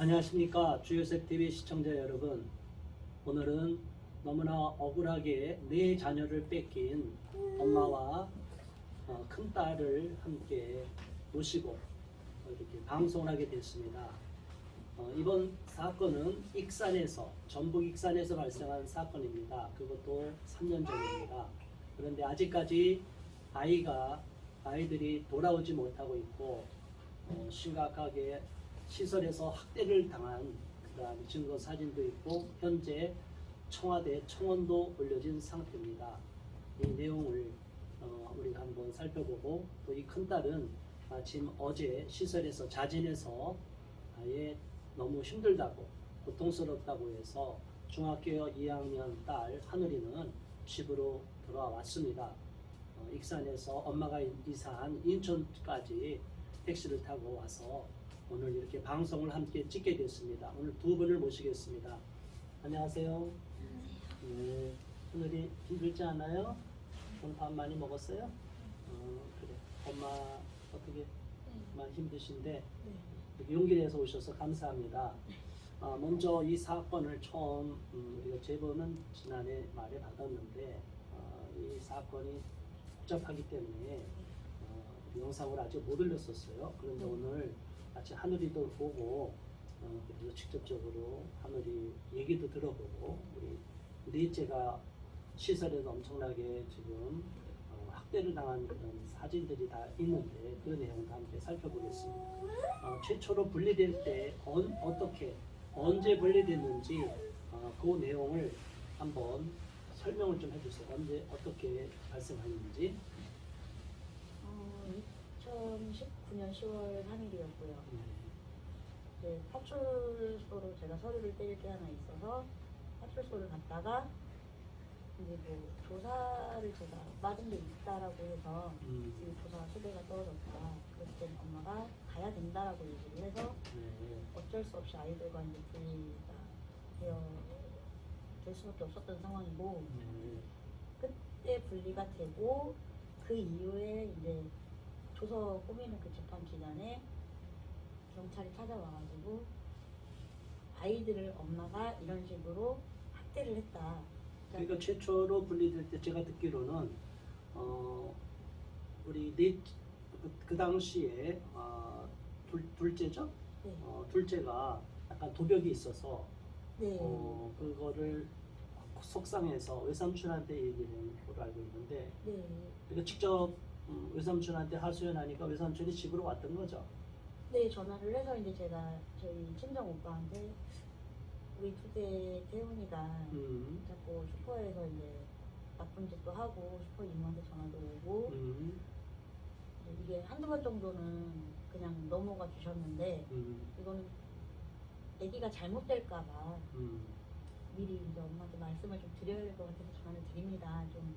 안녕하십니까 주요셉TV 시청자 여러분. 오늘은 너무나 억울하게 네 자녀를 뺏긴 엄마와 큰딸을 함께 모시고 이렇게 방송을 하게 됐습니다. 이번 사건은 익산에서, 전북 익산에서 발생한 사건입니다. 그것도 3년 전입니다. 그런데 아직까지 아이들이 돌아오지 못하고 있고 심각하게 시설에서 학대를 당한 그러한 증거 사진도 있고 현재 청와대 청원도 올려진 상태입니다. 이 내용을 우리가 한번 살펴보고, 또 이 큰딸은 마침 어제 시설에서 자진해서 아예 너무 힘들다고, 고통스럽다고 해서 중학교 2학년 딸 하늘이는 집으로 돌아왔습니다. 익산에서 엄마가 이사한 인천까지 택시를 타고 와서 오늘 이렇게 방송을 함께 찍게 됐습니다. 오늘 두 분을 모시겠습니다. 안녕하세요. 네, 하늘이 힘들지 않아요? 오늘 밥 많이 먹었어요? 그래. 엄마 어떻게 많이 힘드신데 이렇게 용기 내서 오셔서 감사합니다. 먼저 이 사건을 처음 우리가 제보는 지난해 말에 받았는데 이 사건이 복잡하기 때문에 영상을 아직 못 올렸었어요. 그런데 오늘 같이 하늘이도 보고 그래서 직접적으로 하늘이 얘기도 들어보고, 우리 넷째가 시설에서 엄청나게 지금 학대를 당한 그런 사진들이 다 있는데 그 내용도 함께 살펴보겠습니다. 최초로 분리될 때 어떻게 언제 분리됐는지 그 내용을 한번 설명을 좀 해주세요. 언제 어떻게 발생했는지. 2019년 10월 3일이었고요. 이제 파출소로 제가 서류를 떼일 게 하나 있어서 파출소를 갔다가 이제 뭐 조사 맞은 게 있다라고 해서 지금 조사 수배가 떨어졌다. 그때 엄마가 가야 된다라고 얘기를 해서 어쩔 수 없이 아이들과 이제 분리가 될 수밖에 없었던 상황이고, 그때 분리가 되고 그 이후에 이제 조서 꾸미는 그 재판 기간에 경찰이 찾아와가지고 아이들을 엄마가 이런 식으로 학대를 했다. 그러니까 최초로 분리될 때 제가 듣기로는 우리 그 당시에 둘째죠? 네. 둘째가 약간 도벽이 있어서 네. 그거를 속상해서 외삼촌한테 얘기를 한 걸로 알고 있는데, 네. 그러니까 직접 외삼촌한테 하소연하니까 외삼촌이 집으로 왔던 거죠. 네, 전화를 해서 이제 제가 저희 친정 오빠한테 우리 둘째 태훈이가 자꾸 슈퍼에서 이제 나쁜 짓도 하고 슈퍼 이모한테 전화도 오고 이게 한두 번 정도는 그냥 넘어가 주셨는데 이거는 애기가 잘못될까봐 미리 이제 엄마한테 말씀을 좀 드려야 될 것 같아서 전화를 드립니다. 좀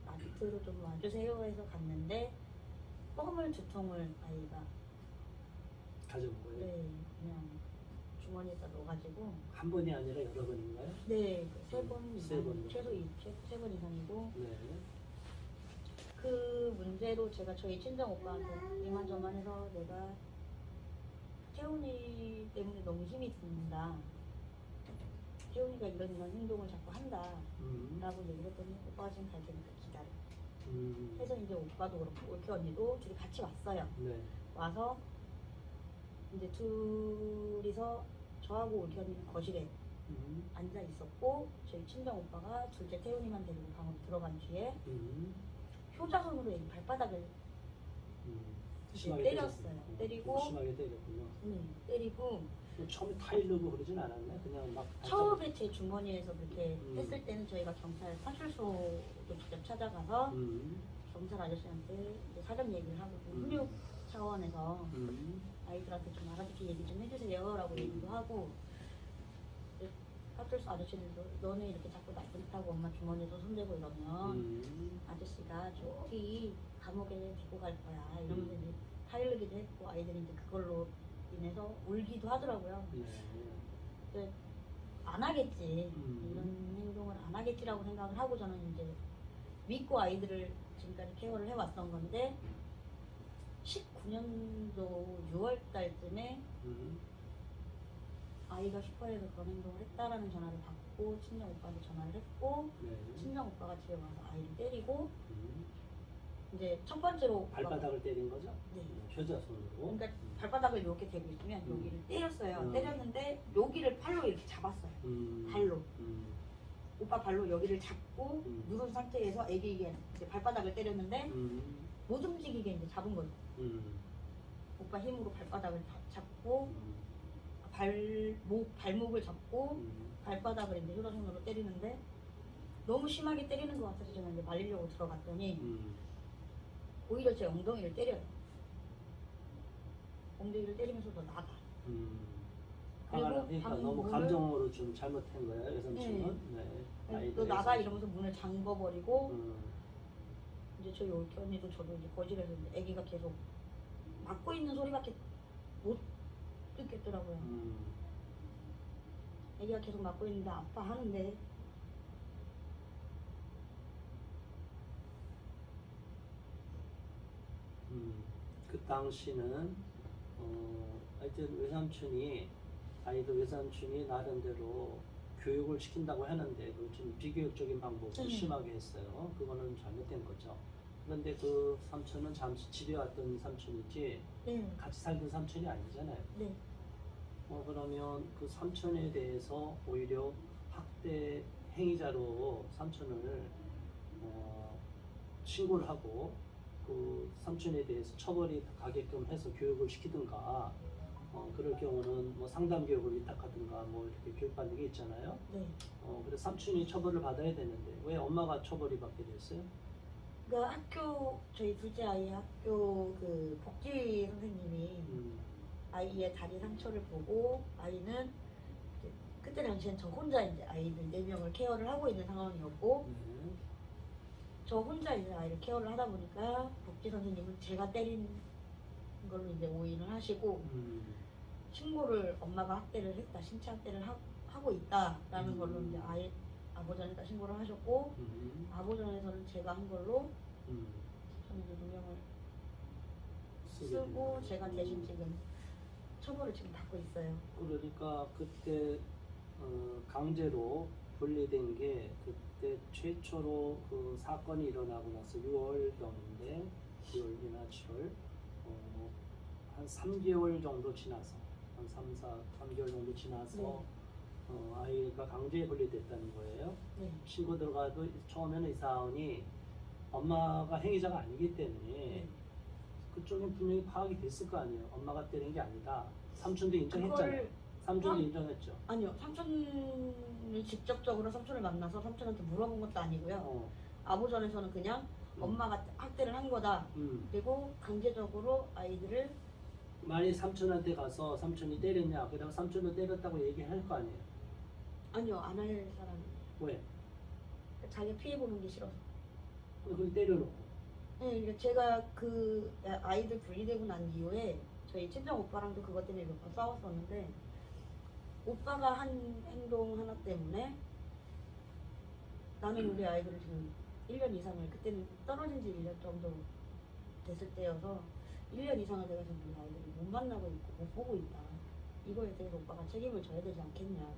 마트로 좀 와주세요 해서 갔는데 껌을 2통을 아이가 가져온 거예요? 네, 그냥 주머니에다 넣어가지고. 한 번이 아니라 여러 번인가요? 네, 3번 세 이상, 번. 최소 3번 이상이고. 네. 그 문제로 제가 저희 친정 오빠한테 이만저만해서 내가 태훈이 때문에 너무 힘이 든다. 태훈이가 이런 행동을 자꾸 한다. 라고 얘기를 했더니 오빠가 지금 갈 테니까 기다려. 해서 이제 오빠도 그렇고 올케 언니도 둘이 같이 왔어요. 네. 와서 이제 둘이서 저하고 올케 언니는 거실에 앉아 있었고, 저희 친정 오빠가 둘째 태훈이만 데리고 방으로 들어간 뒤에 효자손으로 애기 발바닥을 때렸어요. 때리고 심하게 때렸군요. 때리고 처음에 타일르고 그러진 않았나요? 그냥 막 처음에 제 주머니에서 그렇게 했을 때는 저희가 경찰 파출소도 직접 찾아가서 경찰 아저씨한테 이제 사정 얘기를 하고 훈육 차원에서 아이들한테 좀 알아듣게 얘기 좀 해주세요 라고 얘기도 하고, 파출소 아저씨들도 너네 이렇게 자꾸 나쁜 짓 하고 엄마 주머니에서 손대고 이러면 아저씨가 저기 감옥에 데리고 갈 거야 이러면서 이제 타일르기도 했고, 아이들이 이제 그걸로 인해서 울기도 하더라고요. 근데 안 하겠지, 이런 행동을 안 하겠지라고 생각을 하고 저는 이제 믿고 아이들을 지금까지 케어를 해왔던 건데, 19년도 6월 달쯤에 아이가 슈퍼에서 그런 행동을 했다라는 전화를 받고 친정 오빠한테 전화를 했고 네. 친정 오빠가 집에 와서 아이를 때리고 음. 이제 첫 번째로 오빠가- 발바닥을 때린 거죠? 네. 효자손으로. 그러니까 발바닥을 이렇게 대고 있으면 여기를 때렸어요. 음. 때렸는데 여기를 팔로 이렇게 잡았어요. 발로. 오빠 발로 여기를 잡고 누른 상태에서 애기가 이제 발바닥을 때렸는데 못 움직이게 이제 잡은 거죠. 오빠 힘으로 발바닥을 잡고 발목을 잡고 발바닥을 이제 효자손으로 때리는데 너무 심하게 때리는 것 같아서 제가 이제 말리려고 들어갔더니 오히려 제 엉덩이를 때려요. 엉덩이를 때리면서 더 나가. 그러니까 방금 너무 문을- 감정으로 좀 잘못한 거예요, 여성친은. 네. 너 아이들 나가 여성친. 이러면서 문을 잠궈버리고 음. 이제 저희 올케 언니도 저도 이제 거실에서 이제 아기가 계속 막고 있는 소리밖에 못 듣겠더라고요. 아기가 계속 막고 있는데 아파하는데 그 당시는 하여튼 아이들 외삼촌이 나름대로 교육을 시킨다고 하는데 그 좀 비교육적인 방법을 심하게 했어요. 그거는 잘못된 거죠. 그런데 그 삼촌은 잠시 집에 왔던 삼촌이지 네. 같이 살던 삼촌이 아니잖아요. 네. 그러면 그 삼촌에 대해서 오히려 학대 행위자로 삼촌을 신고를 하고 그 삼촌에 대해서 처벌이 가게끔 해서 교육을 시키든가 그럴 경우는 뭐 상담 교육을 위탁하든가 뭐 이렇게 교육받는 게 있잖아요. 네. 그래서 삼촌이 처벌을 받아야 되는데 왜 엄마가 처벌이 받게 됐어요? 그러니까 학교 저희 둘째 아이 학교 그 복지 선생님이 아이의 다리 상처를 보고 아이는 이제 그때 당시엔 저 혼자 이제 아이들 4명을 케어를 하고 있는 상황이었고 저 혼자 이제 아이를 케어를 하다 보니까 복지 선생님은 제가 때린 걸로 이제 오인을 하시고 신고를 엄마가 학대를 했다, 신체 학대를 하고 있다라는 걸로 이제 아버전에다 신고를 하셨고 아버전에서는 제가 한 걸로 저는 이제 누명을 쓰고 제가 대신 지금 처벌을 지금 받고 있어요. 그러니까 그때 강제로 분리된 게 그때 최초로 그 사건이 일어나고 나서 6월경인데 6월이나 7월 한 3개월 정도 지나서 한 3개월 정도 지나서 아이가 강제 분리됐다는 거예요. 네. 신고 들어가도 처음에는 이 사안이 엄마가 행위자가 아니기 때문에 그쪽엔 분명히 파악이 됐을 거 아니에요. 엄마가 때린 게 아니다. 삼촌도 인정했잖아요. 삼촌도 인정했죠. 아니요, 삼촌을 직접적으로 삼촌을 만나서 삼촌한테 물어본 것도 아니고요. 아버전에서는 그냥 엄마가 학대를 한 거다. 그리고 강제적으로 아이들을 만약 삼촌한테 가서 삼촌이 때렸냐, 그다음 삼촌도 때렸다고 얘기할 거 아니에요. 아니요, 안 할 사람이 왜? 자기 피해 보는 게 싫어서. 그걸 때려놓고. 네, 그러니까 제가 그 아이들 분리되고 난 이후에 저희 친정 오빠랑도 그것 때문에 몇 번 싸웠었는데 오빠가 한 행동 하나 때문에 나는 우리 아이들을 지금 1년 이상을 그때는 떨어진 지 1년 정도 됐을 때여서 1년 이상을 내가 지금 우리 아이들을 못 만나고 있고 못 보고 있다. 이거에 대해서 오빠가 책임을 져야 되지 않겠냐.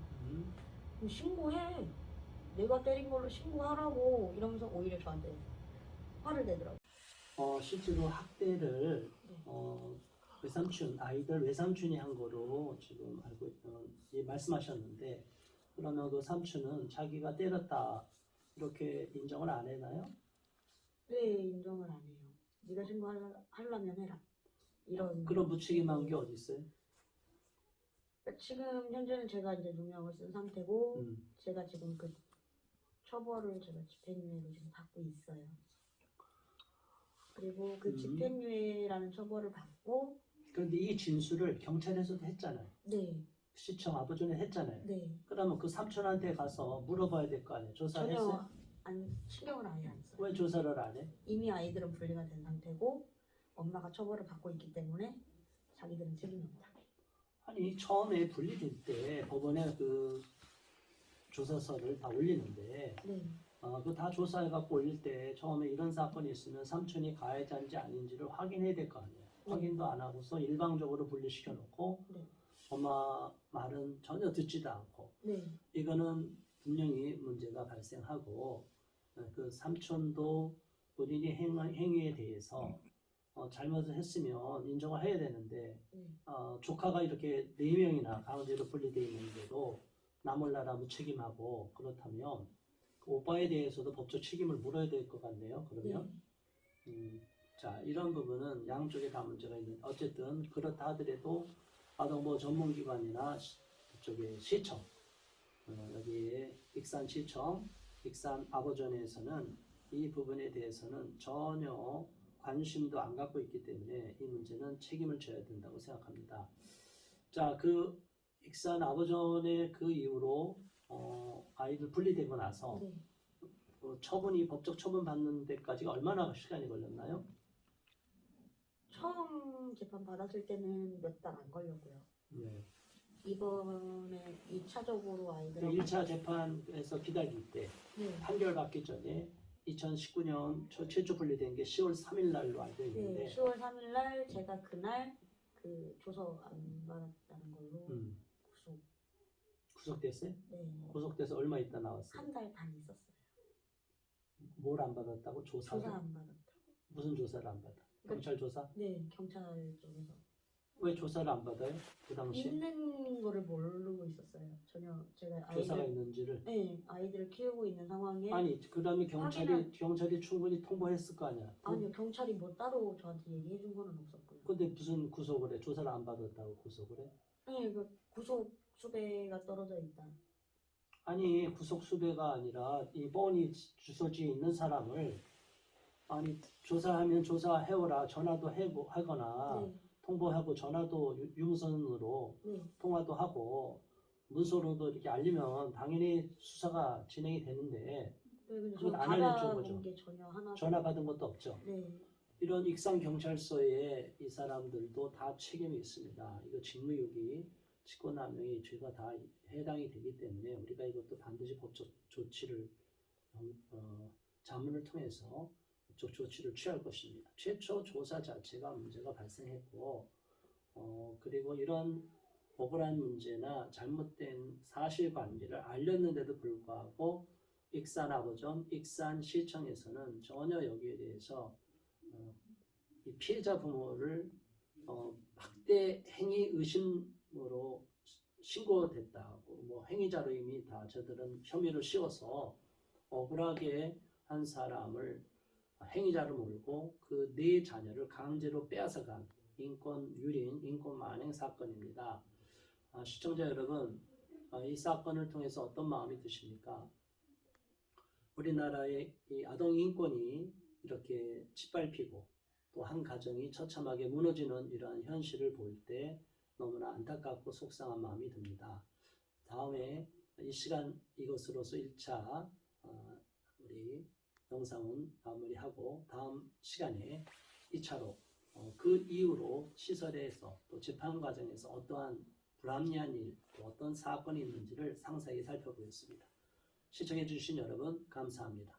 그럼 신고해. 내가 때린 걸로 신고하라고 이러면서 오히려 저한테 화를 내더라고요. 실제로 학대를 아이들 외삼촌이 한 거로 지금 말씀하셨는데 그러면 그 삼촌은 자기가 때렸다 이렇게 인정을 안 했나요? 네, 인정을 안 해요. 네가 신고하려면 해라. 이런. 그런 무책임한 게 어디 있어요? 지금 현재는 제가 이제 누명을 쓴 상태고 제가 지금 그 처벌을 제가 집행유예로 지금 받고 있어요. 그리고 그 집행유예라는 처벌을 받고 그런데 이 진술을 경찰에서도 했잖아요. 네. 시청 아버지는 했잖아요. 네. 그러면 그 삼촌한테 가서 물어봐야 될 거 아니에요. 조사를 했어요? 전혀 신경을 아예 안 써요. 왜 조사를 안 해? 이미 아이들은 분리가 된 상태고 엄마가 처벌을 받고 있기 때문에 자기들은 책임이 없다. 아니 처음에 분리될 때 법원에 그 조사서를 다 올리는데 네. 그 다 조사해갖고 올릴 때 처음에 이런 사건이 있으면 삼촌이 가해자인지 아닌지를 확인해야 될 거 아니에요. 확인도 안 하고서 일방적으로 분리시켜 놓고 네. 엄마 말은 전혀 듣지도 않고 네. 이거는 분명히 문제가 발생하고 그 삼촌도 본인이 행위에 대해서 잘못을 했으면 인정을 해야 되는데 네. 조카가 이렇게 4명이나 강제로 분리되어 있는데도 나 몰라라 무책임하고 그렇다면 그 오빠에 대해서도 법적 책임을 물어야 될 것 같네요. 그러면 자 이런 부분은 양쪽에 다 문제가 있는 어쨌든 그렇다 하더라도 아동보호 전문기관이나 그쪽에 시청 여기에 익산시청, 익산아보전에서는 이 부분에 대해서는 전혀 관심도 안 갖고 있기 때문에 이 문제는 책임을 져야 된다고 생각합니다. 자, 그 익산아보전의 그 이후로 아이들 분리되고 나서 네. 처분이 법적 처분 받는 데까지가 얼마나 시간이 걸렸나요? 처음 재판 받았을 때는 몇 달 안 걸렸고요. 네. 이번에 2차적으로 그 아이들 1차 재판에서 기다릴 때 네. 판결 받기 전에 2019년 최초 분리된 게 10월 3일 날로 알고 있는데 네, 10월 3일 날 제가 그날 그 조서 안 받았다는 걸로 구속됐어요? 네. 구속돼서 얼마 있다 나왔어요? 한 달 반 있었어요. 뭘 안 받았다고? 조사를? 조사 안 받았다. 무슨 조사를 안 받아? 경찰 조사? 네, 경찰 쪽에서 왜 조사를 안 받아요? 그 당시 있는 거를 모르고 있었어요. 전혀 제가 조사가 아이들 있는지를 네, 아이들을 키우고 있는 상황에 아니 그 다음에 경찰이 충분히 통보했을 거 아니야? 아니요, 경찰이 뭐 따로 저한테 얘기해 준 거는 없었고요. 근데 무슨 구속을 해? 조사를 안 받았다고 구속을 해? 네, 그 구속 수배가 떨어져 있다. 아니 구속 수배가 아니라 이 뻔히 주소지에 있는 사람을 아니 조사하면 조사해오라 전화도 하거나 네, 통보하고 전화도 유무선으로 네, 통화도 하고 문서로도 이렇게 알리면 당연히 수사가 진행이 되는데 네, 근데 그건 저 안 알려준 받아본 거죠. 게 전혀 하나도. 전화 받은 것도 없죠. 네, 이런 익산경찰서에 이 사람들도 다 책임이 있습니다. 이거 직무유기, 직권남용이 죄가 다 해당이 되기 때문에 우리가 이것도 반드시 법적 조치를 자문을 통해서 법적 조치를 취할 것입니다. 최초 조사 자체가 문제가 발생했고 그리고 이런 억울한 문제나 잘못된 사실관계를 알렸는데도 불구하고 익산아보전, 익산시청에서는 전혀 여기에 대해서 이 피해자 부모를 학대 행위 의심으로 신고됐다고 뭐 행위자로 이미 다 저들은 혐의를 씌워서 억울하게 한 사람을 행위자로 몰고 그 네 자녀를 강제로 빼앗아간 인권 유린, 인권 만행 사건입니다. 시청자 여러분, 이 사건을 통해서 어떤 마음이 드십니까? 우리나라의 이 아동 인권이 이렇게 짓밟히고 또 한 가정이 처참하게 무너지는 이러한 현실을 볼 때 너무나 안타깝고 속상한 마음이 듭니다. 다음에 이 시간 이것으로서 1차 우리 영상은 마무리하고 다음 시간에 2차로 그 이후로 시설에서 또 재판 과정에서 어떠한 불합리한 일, 또 어떤 사건이 있는지를 상세히 살펴보겠습니다. 시청해 주신 여러분 감사합니다.